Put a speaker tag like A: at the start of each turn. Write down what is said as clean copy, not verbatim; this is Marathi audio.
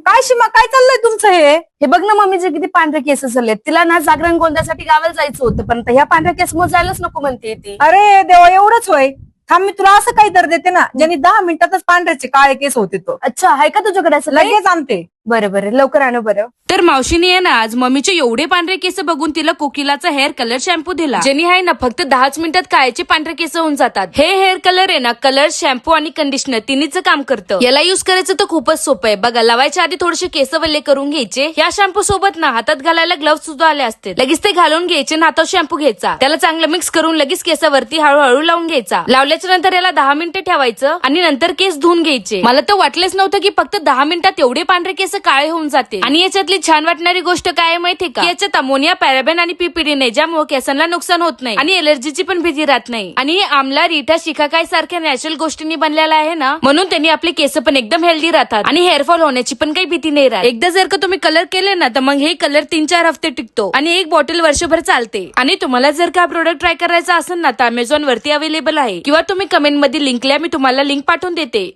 A: काय शिमा, काय चाललंय तुमचं हे बघ ना मम्मीचे किती पांढरे केस झालेत. तिला ना जागरण गोंद्यासाठी गावाला जायचं होतं, पण ह्या पांढऱ्या केसमुळे जायलाच नको म्हणते ती.
B: अरे देवा, एवढंच होय? थांब, मी तुला असं काही दर देते ना, ज्यांनी 10 मिनिटातच पांढऱ्याचे काळे केस होते. तो
A: अच्छा, आहे का तुझ्याकडे असं काही?
B: लगेच आणते.
A: बरं बरं, लवकर आणू बरं.
C: तर मावशीने आहे ना आज मम्मीचे एवढे पांढरे केस बघून तिला कोकिलाचा हेअर कलर शॅम्पू दिला, ज्याने आहे ना फक्त 10 मिनिटात काळ्याचे पांढरे केस होऊन जातात. हे हेअर कलर आहे ना, कलर, शॅम्पू आणि कंडिशनर तिन्हीचं काम करतं. याला युज करायचं तर खूपच सोपं आहे बघा. लावायच्या आधी थोडेसे केस वल्ले करून घ्यायचे. या शॅम्पू सोबत ना हातात घालायला ग्लव्ह सुद्धा आले असते. लगेच ते घालून घ्यायचे आणि हातात शॅम्पू घ्यायचा. त्याला चांगलं मिक्स करून लगेच केसावरती हळूहळू लावून घ्यायचा. लावल्याच्या नंतर याला 10 मिनिटं ठेवायचं आणि नंतर केस धुवून घ्यायचे. मला तर वाटलेच नव्हतं की फक्त 10 मिनिटात एवढे पांढरे केस काळे होऊन जाते. आणि याच्यातली छान वाटणारी गोष्ट काय आहे माहितीये का? याच्यात अमोनिया, पॅराबेन आणि पीपीडी नाही, ज्यामुळे केसांना नुकसान होत नाही आणि एलर्जीची पण भीती राहत नाही. आणि हे आमला, रीठा, शिकाकाई सारख्या नॅचरल गोष्टींनी बनलेला आहे ना, म्हणून त्यांनी आपले केस पण एकदम हेल्दी राहतात आणि हेअरफॉल होण्याची पण काही भीती नाही राहत. एकदा जर का तुम्ही कलर केले ना, तर मग हे कलर 3-4 हफ्ते टिकतो आणि एक बॉटल वर्षभर चालते. आणि तुम्हाला जर का प्रोडक्ट ट्राय करायचा असेल ना, तर अमेझॉन वरती अवेलेबल आहे किंवा तुम्ही कमेंट मध्ये लिंकला, मी तुम्हाला लिंक पाठवून देते.